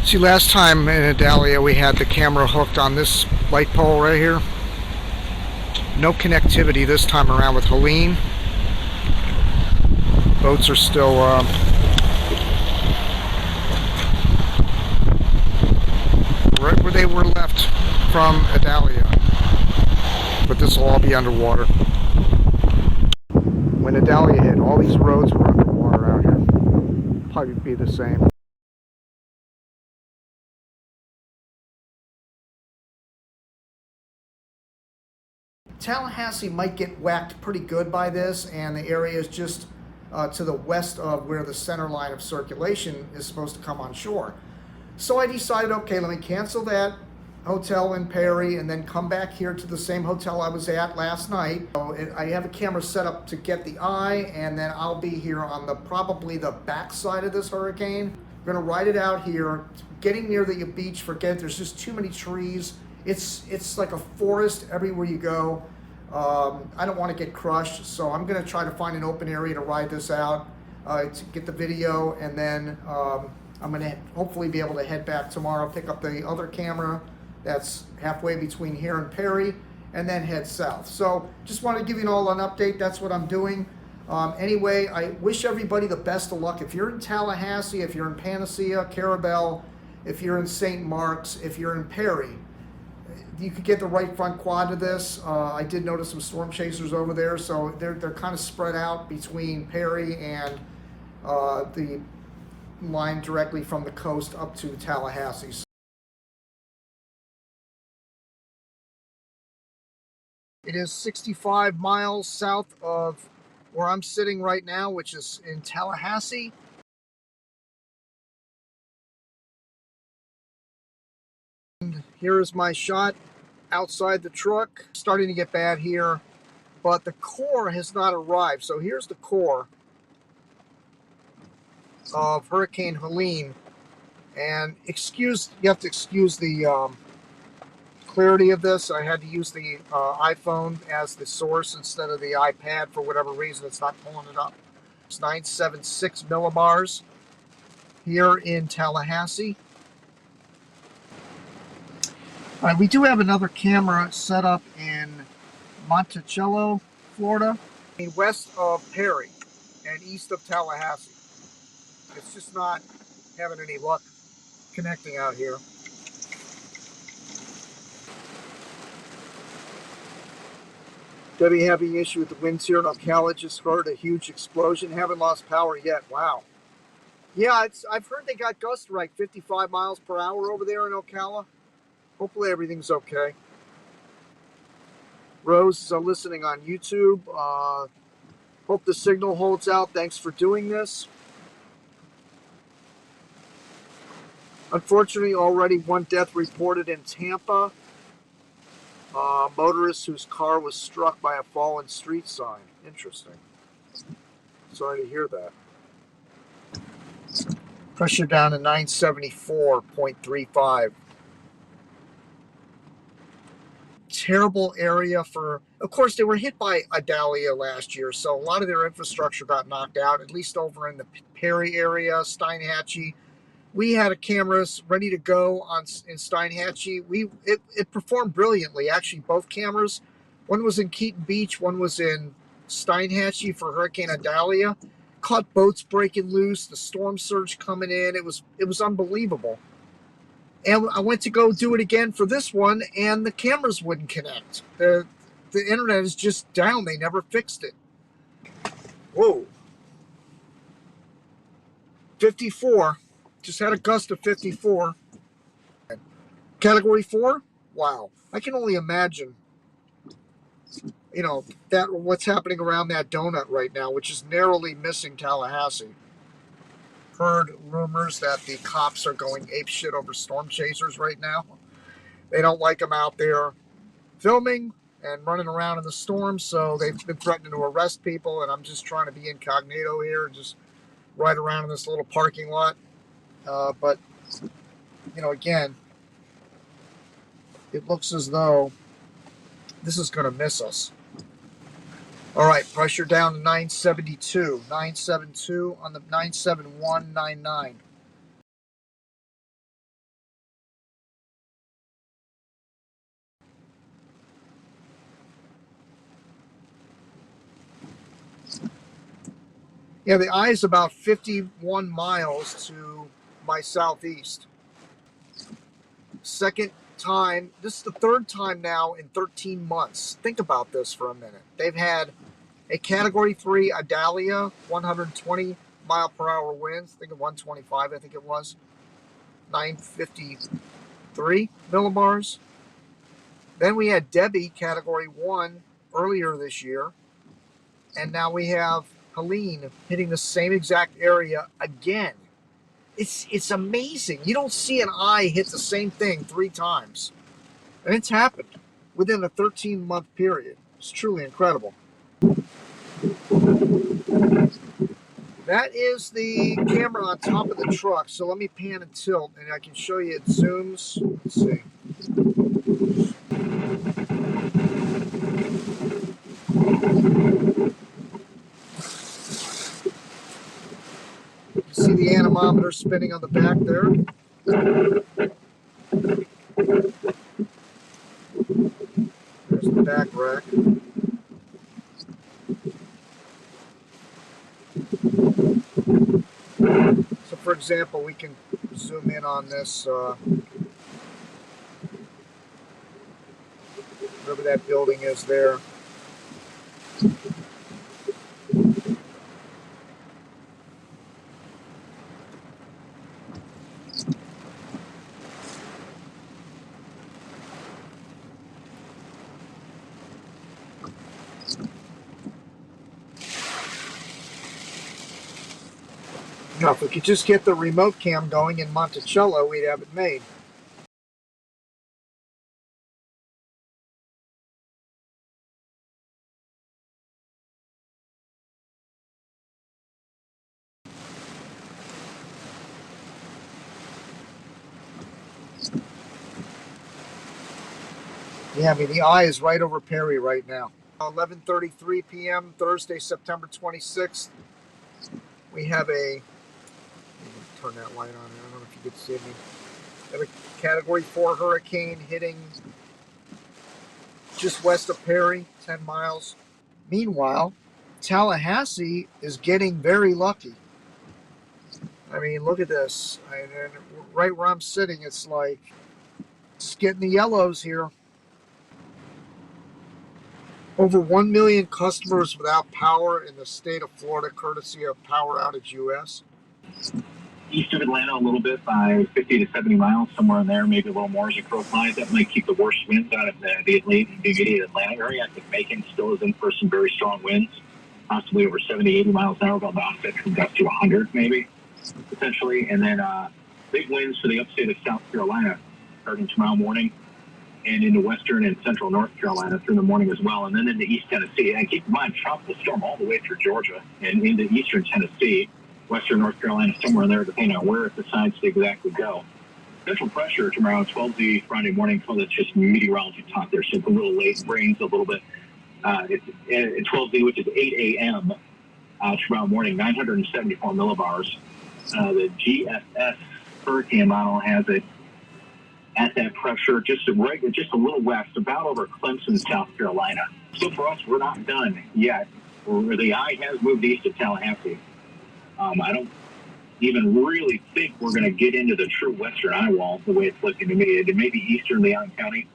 See, last time in Adalia we had the camera hooked on this light pole right here. No connectivity this time around with Helene. Boats are still right where they were left from Adalia. But this will all be underwater. When Adalia hit, all these roads were underwater out here. Probably be the same. Tallahassee might get whacked pretty good by this, and the area is just to the west of where the center line of circulation is supposed to come on shore. So I decided, okay, let me cancel that hotel in Perry and then come back here to the same hotel I was at last night. So I have a camera set up to get the eye, and then I'll be here on probably the back side of this hurricane. I'm gonna ride it out here, getting near the beach. Forget it, there's just too many trees. It's like a forest everywhere you go. I don't want to get crushed, so I'm going to try to find an open area to ride this out, to get the video, and then I'm going to hopefully be able to head back tomorrow, pick up the other camera that's halfway between here and Perry, and then head south. So just want to give you all an update. That's what I'm doing. Anyway, I wish everybody the best of luck. If you're in Tallahassee, if you're in Panacea, Carabel, if you're in St. Mark's, if you're in Perry, you could get the right front quad to this. I did notice some storm chasers over there, so they're kind of spread out between Perry and the line directly from the coast up to Tallahassee. It is 65 miles south of where I'm sitting right now, which is in Tallahassee. Here is my shot outside the truck. Starting to get bad here, but the core has not arrived. So here's the core of Hurricane Helene. And you have to excuse the clarity of this. I had to use the iPhone as the source instead of the iPad for whatever reason. It's not pulling it up. It's 976 millibars here in Tallahassee. We do have another camera set up in Monticello, Florida, west of Perry and east of Tallahassee. It's just not having any luck connecting out here. Debbie having issue with the winds here in Ocala. Just heard a huge explosion. Haven't lost power yet. Wow. Yeah, I've heard they got gusts like 55 miles per hour over there in Ocala. Hopefully everything's okay. Rose is listening on YouTube. Hope the signal holds out. Thanks for doing this. Unfortunately, already one death reported in Tampa. Motorist whose car was struck by a fallen street sign. Interesting. Sorry to hear that. Pressure down to 974.35. Terrible area for, of course, they were hit by Adalia last year, so a lot of their infrastructure got knocked out, at least over in the Perry area, Steinhatchee. We had cameras ready to go in Steinhatchee. It performed brilliantly, actually, both cameras. One was in Keaton Beach, one was in Steinhatchee for Hurricane Adalia. Caught boats breaking loose, the storm surge coming in. It was unbelievable. And I went to go do it again for this one, and the cameras wouldn't connect. The internet is just down. They never fixed it. Whoa. 54. Just had a gust of 54. Category 4? Wow. I can only imagine, what's happening around that donut right now, which is narrowly missing Tallahassee. Heard rumors that the cops are going apeshit over storm chasers right now. They don't like them out there filming and running around in the storm, so they've been threatening to arrest people, and I'm just trying to be incognito here and just ride around in this little parking lot. But, again, it looks as though this is going to miss us. All right, pressure down to 972. 972 on the 97199. Yeah, the eye is about 51 miles to my southeast. Second time, this is the third time now in 13 months. Think about this for a minute. They've had a Category 3 Idalia, 120 mile per hour winds. I think of 125, I think it was. 953 millibars. Then we had Debbie, Category 1, earlier this year. And now we have Helene hitting the same exact area again. It's amazing. You don't see an eye hit the same thing 3 times. And it's happened within a 13-month period. It's truly incredible. That is the camera on top of the truck. So let me pan and tilt, and I can show you it zooms. Let's see. You see the anemometer spinning on the back there? There's the back rack. So for example, we can zoom in on this, whatever that building is there. Now, if we could just get the remote cam going in Monticello, we'd have it made. Yeah, I mean, the eye is right over Perry right now. 11:33 p.m., Thursday, September 26th. We have a, turn that light on, I don't know if you can see me. We have a Category 4 hurricane hitting just west of Perry, 10 miles. Meanwhile, Tallahassee is getting very lucky. I mean, look at this. Right where I'm sitting, it's like, it's getting the yellows here. Over 1 million customers without power in the state of Florida, courtesy of Power Outage US. East of Atlanta a little bit by 50 to 70 miles, somewhere in there, maybe a little more as it crow flies. That might keep the worst winds out of the immediate Atlanta area. I think Macon still is in for some very strong winds, possibly over 70, 80 miles an hour, about offset from gust to 100 maybe, potentially. And then big winds for the upstate of South Carolina starting tomorrow morning, and into western and central North Carolina through the morning as well, and then into East Tennessee. And keep in mind, tropical storm all the way through Georgia and into eastern Tennessee, western North Carolina, somewhere in there, depending on where it decides to exactly go. Central pressure tomorrow, 12Z Friday morning, so that's just meteorology talk there, so it's a little late, brings a little bit. It's at 12Z, which is 8 a.m. Tomorrow morning, 974 millibars. The GFS hurricane model has it at that pressure, just a little west, about over Clemson, South Carolina. So for us, we're not done yet. The eye has moved east of Tallahassee. I don't even really think we're going to get into the true western eyewall the way it's looking to me. It may be eastern Leon County.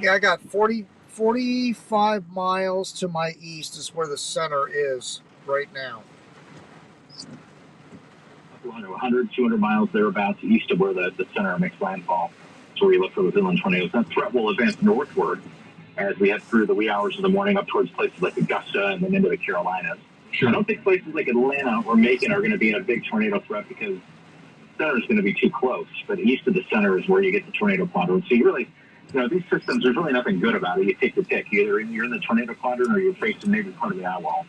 Yeah, I got 45 miles to my east is where the center is right now. 100, 200 miles thereabouts east of where the center makes landfall. So where you look for those inland tornadoes. That threat will advance northward as we head through the wee hours of the morning up towards places like Augusta and then into the Carolinas. Sure. I don't think places like Atlanta or Macon are going to be in a big tornado threat because the center is going to be too close. But east of the center is where you get the tornado quadrant. So you really, these systems, there's really nothing good about it. You take the pick. Either you're in the tornado quadrant or you're facing maybe part of the eyewall.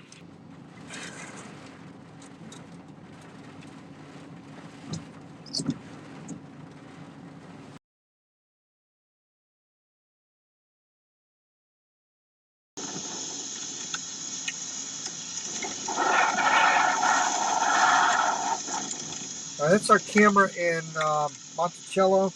That's our camera in Monticello.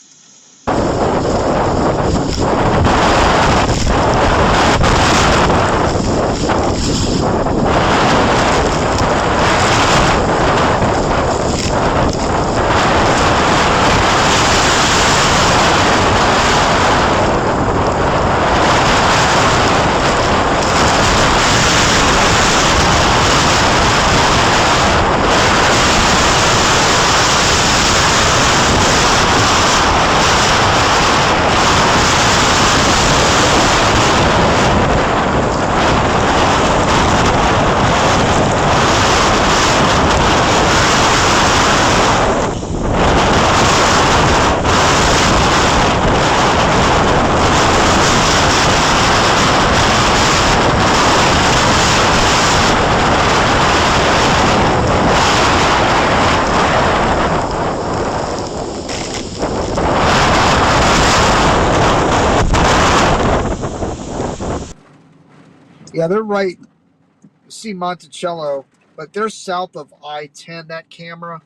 Yeah, they're right. You see Monticello, but they're south of I-10, that camera.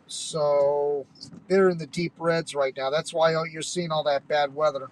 So they're in the deep reds right now. That's why you're seeing all that bad weather.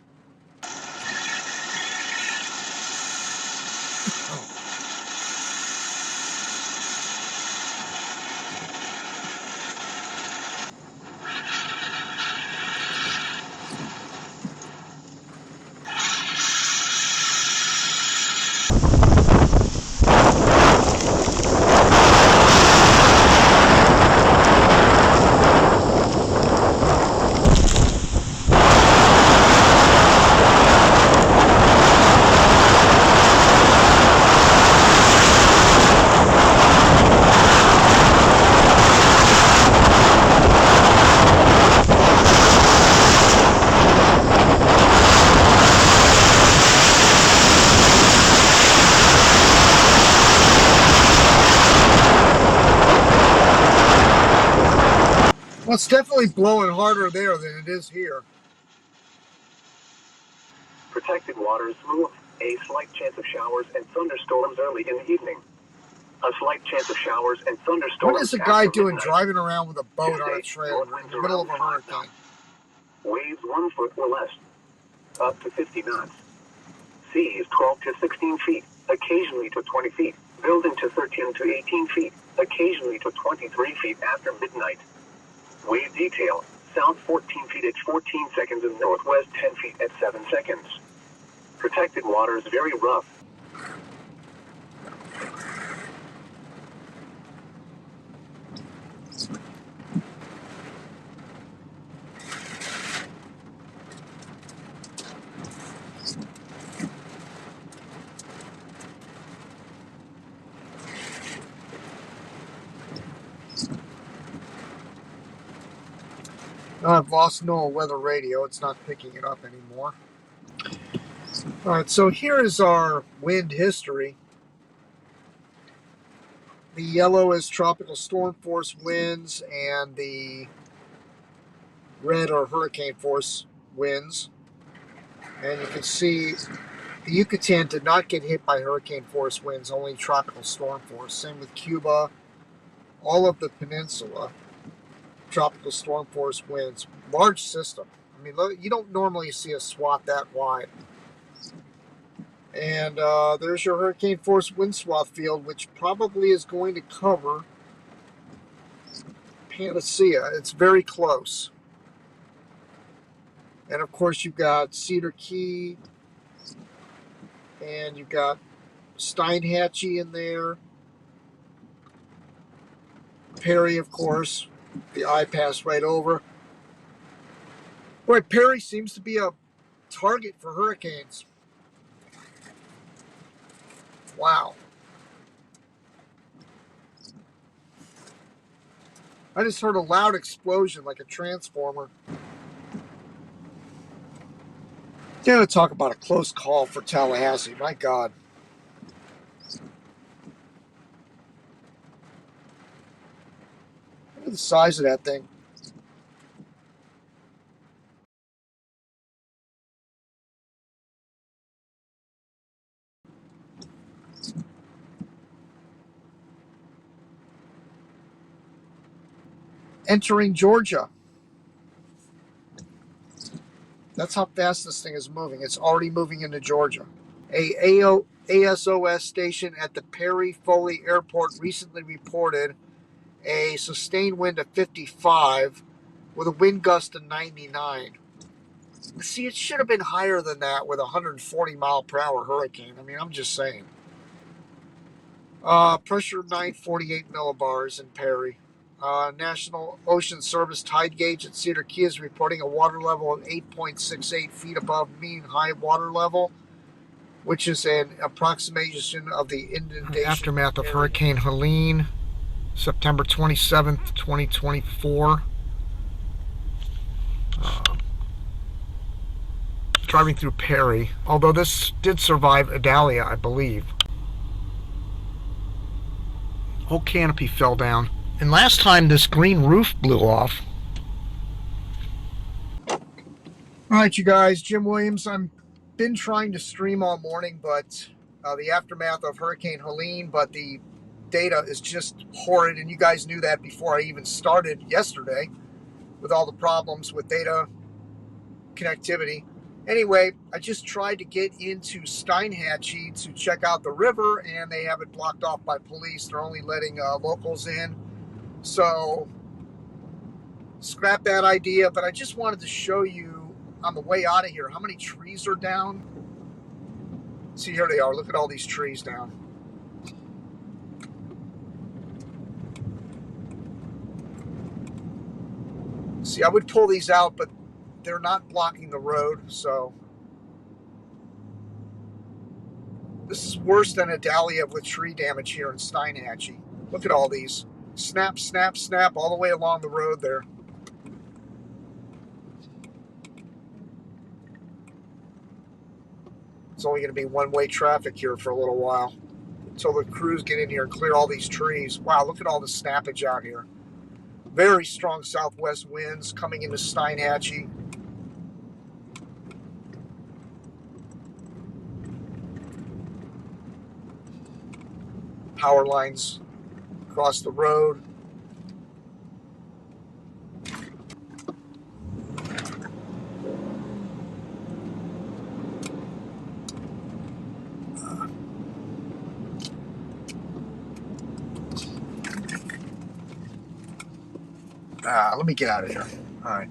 Well, it's definitely blowing harder there than it is here. Protected waters move. A slight chance of showers and thunderstorms early in the evening. A slight chance of showers and thunderstorms. What is a guy after doing midnight. driving around with a boat on a Tuesday, trailer north in winds the middle of around a 5 hurricane? knots. Waves 1 foot or less. Up to 50 knots. Seas 12 to 16 feet, occasionally to 20 feet. Building to 13 to 18 feet, occasionally to 23 feet after midnight. Wave detail, south 14 feet at 14 seconds and northwest 10 feet at 7 seconds. Protected waters very rough. I've lost NOAA weather radio. It's not picking it up anymore. All right, so here is our wind history. The yellow is tropical storm force winds, and the red are hurricane force winds. And you can see the Yucatan did not get hit by hurricane force winds, only tropical storm force. Same with Cuba. All of the peninsula, tropical storm force winds. Large system. I mean, you don't normally see a swath that wide. And there's your hurricane force wind swath field, which probably is going to cover Panacea. It's very close. And of course, you've got Cedar Key, and you've got Steinhatchee in there. Perry, of course. The eye passed right over. Boy, Perry seems to be a target for hurricanes. Wow. I just heard a loud explosion like a transformer. You gotta talk about a close call for Tallahassee. My God. Look at the size of that thing. Entering Georgia. That's how fast this thing is moving. It's already moving into Georgia. A ASOS station at the Perry Foley Airport recently reported a sustained wind of 55 with a wind gust of 99. See, it should have been higher than that with a 140 mile per hour hurricane. I mean, I'm just saying. Pressure 948 millibars in Perry. National Ocean Service tide gauge at Cedar Key is reporting a water level of 8.68 feet above mean high water level, which is an approximation of the inundation. Aftermath of Hurricane Helene, September 27th, 2024. Driving through Perry, although this did survive Idalia, I believe. Whole canopy fell down. And last time this green roof blew off. All right, you guys, Jim Williams. I've been trying to stream all morning, but the aftermath of Hurricane Helene, but the data is just horrid, and you guys knew that before I even started yesterday with all the problems with data connectivity. Anyway, I just tried to get into Steinhatchee to check out the river, and they have it blocked off by police. They're only letting locals in. So scrap that idea, but I just wanted to show you on the way out of here how many trees are down. See, here they are. Look at all these trees down. See, I would pull these out, but they're not blocking the road, so this is worse than Adalia with tree damage here in Steinhatchee. Look at all these. Snap, snap, snap all the way along the road there. It's only going to be one-way traffic here for a little while until the crews get in here and clear all these trees. Wow, look at all the snappage out here. Very strong southwest winds coming into Steinhatchee. Power lines across the road. Let me get out of here. All right.